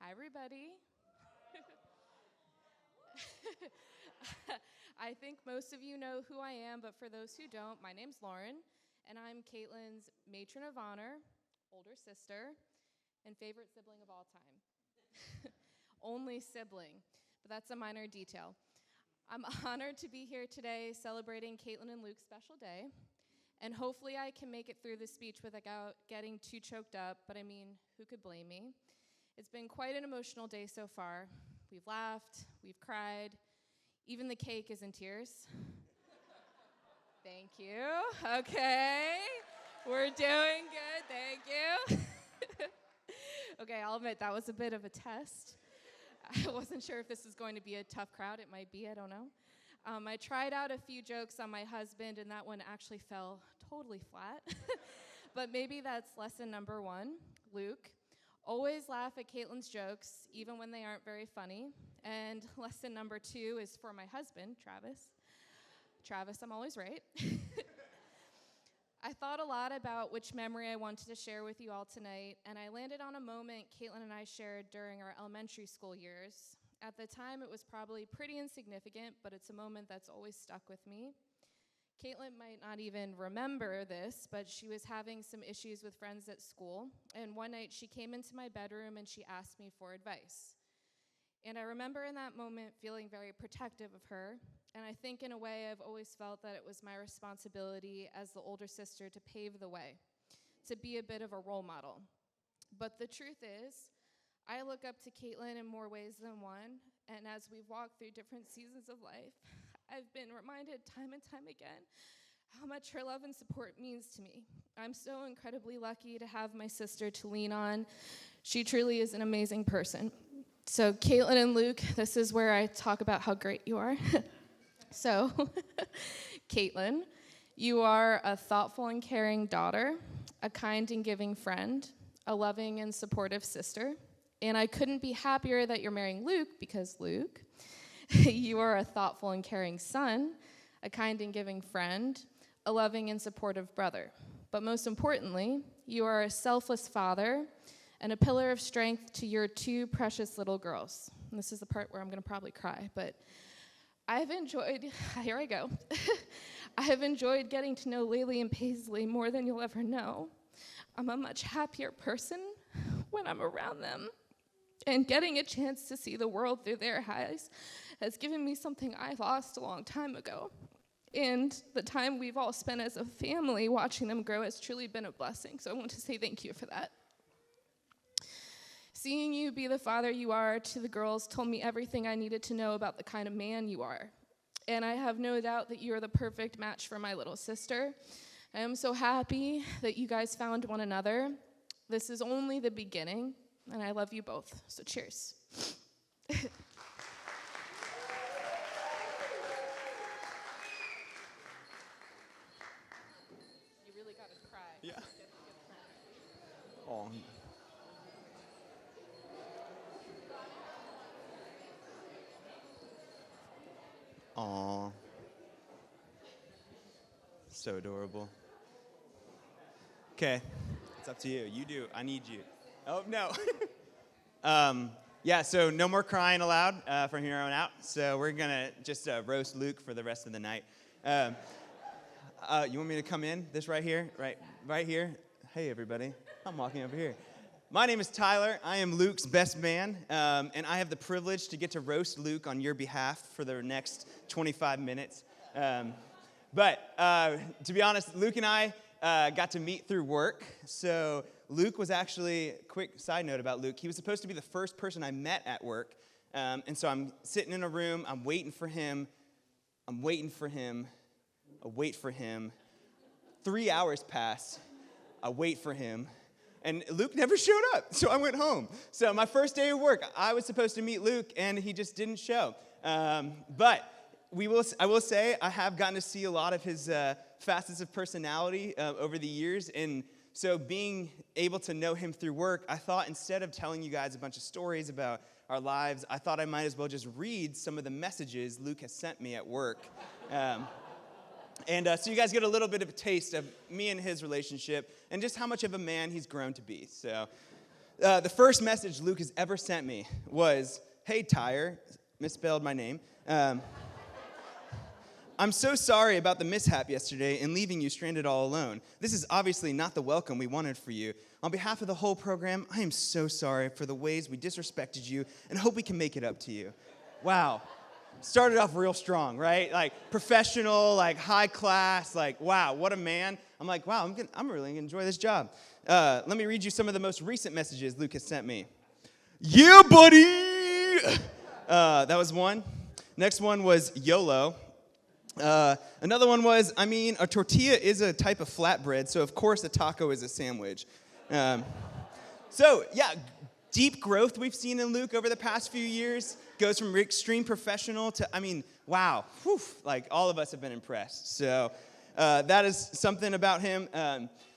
Hi, everybody. I think most of you know who I am, but for those who don't, my name's Lauren, and I'm Caitlin's matron of honor, older sister, and favorite sibling of all time. Only sibling, but that's a minor detail. I'm honored to be here today celebrating Caitlin and Luke's special day, and hopefully I can make it through the speech without getting too choked up, but I mean, who could blame me? It's been quite an emotional day so far. We've laughed, we've cried, even the cake is in tears. Thank you. Okay, we're doing good, thank you. Okay, I'll admit that was a bit of a test. I wasn't sure if this was going to be a tough crowd. It might be, I don't know. I tried out a few jokes on my husband, and that one actually fell totally flat. But maybe that's lesson number one. Luke, always laugh at Caitlin's jokes, even when they aren't very funny. And lesson number two is for my husband, Travis. Travis, I'm always right. I thought a lot about which memory I wanted to share with you all tonight, and I landed on a moment Caitlin and I shared during our elementary school years. At the time, it was probably pretty insignificant, but it's a moment that's always stuck with me. Caitlin might not even remember this, but she was having some issues with friends at school, and one night she came into my bedroom and she asked me for advice. And I remember in that moment feeling very protective of her, and I think in a way I've always felt that it was my responsibility as the older sister to pave the way, to be a bit of a role model. But the truth is, I look up to Caitlin in more ways than one, and as we've walked through different seasons of life, I've been reminded time and time again how much her love and support means to me. I'm so incredibly lucky to have my sister to lean on. She truly is an amazing person. So Caitlin and Luke, this is where I talk about how great you are. So, Caitlin, you are a thoughtful and caring daughter, a kind and giving friend, a loving and supportive sister, and I couldn't be happier that you're marrying Luke because, Luke, you are a thoughtful and caring son, a kind and giving friend, a loving and supportive brother. But most importantly, you are a selfless father and a pillar of strength to your two precious little girls. And this is the part where I'm going to probably cry, but I've enjoyed, here I go. I have enjoyed getting to know Laylee and Paisley more than you'll ever know. I'm a much happier person when I'm around them. And getting a chance to see the world through their eyes has given me something I lost a long time ago. And the time we've all spent as a family watching them grow has truly been a blessing. So I want to say thank you for that. Seeing you be the father you are to the girls told me everything I needed to know about the kind of man you are. And I have no doubt that you are the perfect match for my little sister. I am so happy that you guys found one another. This is only the beginning, and I love you both. So cheers. You really got to cry. Yeah. Oh. Aw. So adorable. Okay, it's up to you. You do. I need you. Oh, no. Yeah, so no more crying allowed from here on out. So we're going to just roast Luke for the rest of the night. You want me to come in? This right here? Right here? Hey, everybody. I'm walking over here. My name is Tyler. I am Luke's best man, and I have the privilege to get to roast Luke on your behalf for the next 25 minutes. But to be honest, Luke and I got to meet through work. So Luke was actually, quick side note about Luke, he was supposed to be the first person I met at work. And so I'm sitting in a room, I'm waiting for him. I wait for him. 3 hours pass. I wait for him. And Luke never showed up, so I went home. So my first day of work, I was supposed to meet Luke, and he just didn't show. But I will say I have gotten to see a lot of his facets of personality over the years, and so being able to know him through work, I thought instead of telling you guys a bunch of stories about our lives, I thought I might as well just read some of the messages Luke has sent me at work. So you guys get a little bit of a taste of me and his relationship and just how much of a man he's grown to be. So The first message Luke has ever sent me was, "Hey, Tyre," misspelled my name. "I'm so sorry about the mishap yesterday and leaving you stranded all alone. This is obviously not the welcome we wanted for you. On behalf of the whole program, I am so sorry for the ways we disrespected you and hope we can make it up to you." Wow. Started off real strong, right? Like professional, like high class, like wow, what a man. I'm like, wow, I'm really gonna enjoy this job. Let me read you some of the most recent messages Luke has sent me. "Yeah, buddy!" That was one. Next one was YOLO. Another one was, a tortilla is a type of flatbread, so of course a taco is a sandwich. Deep growth we've seen in Luke over the past few years. Goes from extreme professional to, wow. Whew, like all of us have been impressed. So that is something about him.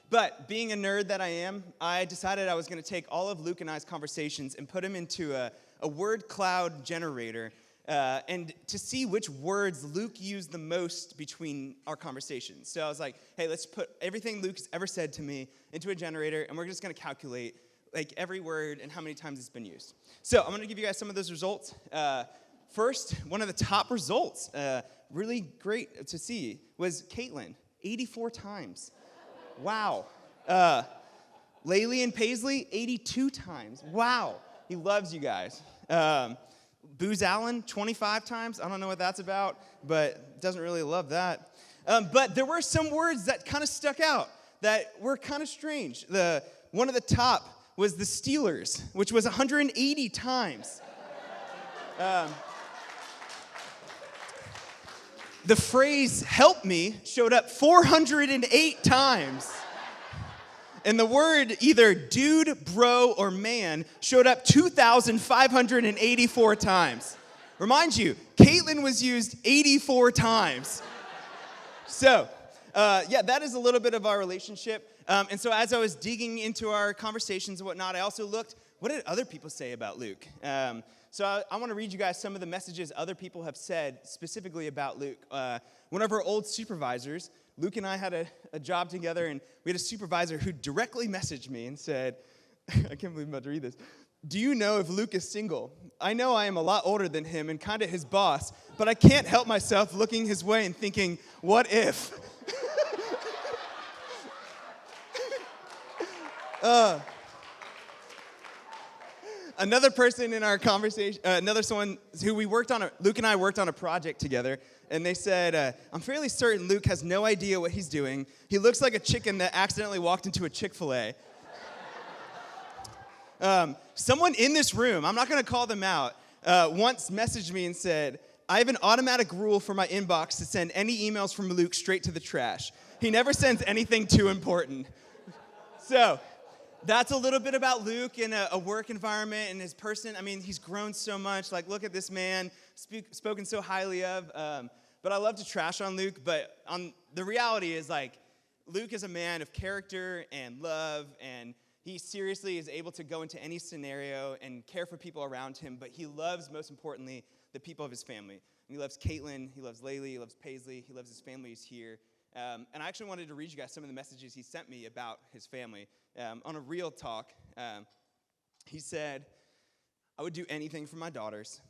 But being a nerd that I am, I decided I was going to take all of Luke and I's conversations and put them into a word cloud generator and to see which words Luke used the most between our conversations. So I was like, hey, let's put everything Luke's ever said to me into a generator, and we're just going to calculate like every word and how many times it's been used. So I'm going to give you guys some of those results. First, one of the top results, really great to see, was Caitlin, 84 times. Wow. Laylee and Paisley, 82 times. Wow. He loves you guys. Booz Allen, 25 times. I don't know what that's about, but doesn't really love that. But there were some words that kind of stuck out that were kind of strange. One of the top was the Steelers, which was 180 times. The phrase "help me" showed up 408 times. And the word either dude, bro, or man showed up 2,584 times. Remind you, Caitlin was used 84 times. So, that is a little bit of our relationship. And so as I was digging into our conversations and whatnot, I also looked, what did other people say about Luke? So I want to read you guys some of the messages other people have said specifically about Luke. One of our old supervisors, Luke and I had a job together, and we had a supervisor who directly messaged me and said, I can't believe I'm about to read this. "Do you know if Luke is single? I know I am a lot older than him and kind of his boss, but I can't help myself looking his way and thinking, what if?" Another person in our conversation, someone who Luke and I worked on a project together, and they said, "I'm fairly certain Luke has no idea what he's doing. He looks like a chicken that accidentally walked into a Chick-fil-A." Someone in this room, I'm not going to call them out, once messaged me and said, "I have an automatic rule for my inbox to send any emails from Luke straight to the trash. He never sends anything too important." So that's a little bit about Luke in a work environment and his person. He's grown so much. Like, look at this man, spoken so highly of. But I love to trash on Luke. But the reality is, like, Luke is a man of character and love, and he seriously is able to go into any scenario and care for people around him. But he loves, most importantly, the people of his family. He loves Caitlin. He loves Laylee. He loves Paisley. He loves his family. He's here. And I actually wanted to read you guys some of the messages he sent me about his family. On a real talk, he said, "I would do anything for my daughters.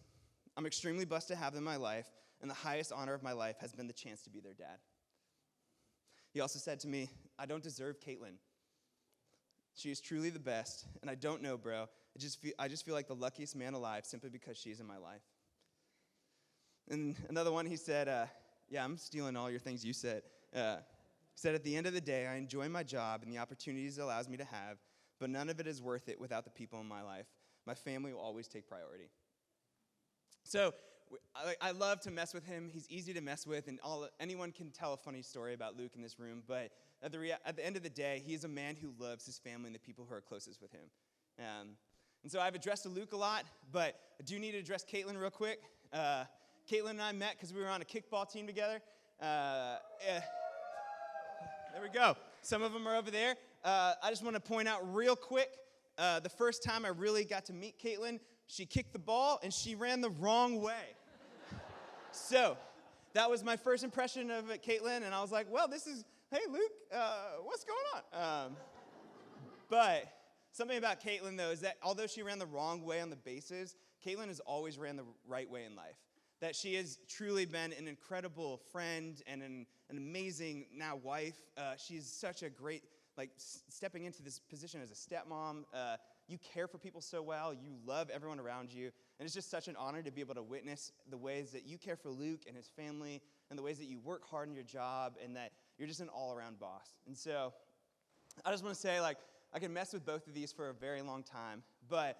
I'm extremely blessed to have them in my life, and the highest honor of my life has been the chance to be their dad." He also said to me, "I don't deserve Caitlin. She is truly the best, and I don't know, bro. I just feel like the luckiest man alive simply because she's in my life." And another one, he said, I'm stealing all your things you said. He said, "At the end of the day, I enjoy my job and the opportunities it allows me to have, but none of it is worth it without the people in my life. My family will always take priority." So I love to mess with him. He's easy to mess with, and anyone can tell a funny story about Luke in this room, but at the end of the day, he's a man who loves his family and the people who are closest with him. And so I've addressed Luke a lot, but I do need to address Caitlin real quick. Caitlin and I met because we were on a kickball team together. There we go. Some of them are over there. I just want to point out real quick, the first time I really got to meet Caitlin, she kicked the ball and she ran the wrong way. So that was my first impression of Caitlin, and I was like, well, hey, Luke, what's going on? But Something about Caitlin, though, is that although she ran the wrong way on the bases, Caitlin has always ran the right way in life. That she has truly been an incredible friend and an amazing now wife. She's such a great, stepping into this position as a stepmom. You care for people so well. You love everyone around you. And it's just such an honor to be able to witness the ways that you care for Luke and his family and the ways that you work hard in your job and that you're just an all-around boss. And so I just want to say, I can mess with both of these for a very long time, but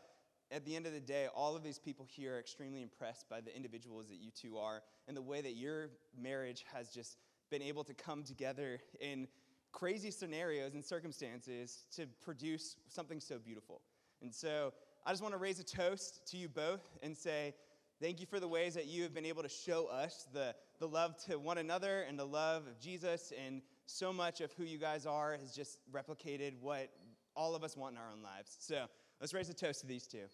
at the end of the day, all of these people here are extremely impressed by the individuals that you two are and the way that your marriage has just been able to come together in crazy scenarios and circumstances to produce something so beautiful. And so I just want to raise a toast to you both and say thank you for the ways that you have been able to show us the love to one another and the love of Jesus, and so much of who you guys are has just replicated what all of us want in our own lives. So let's raise a toast to these two.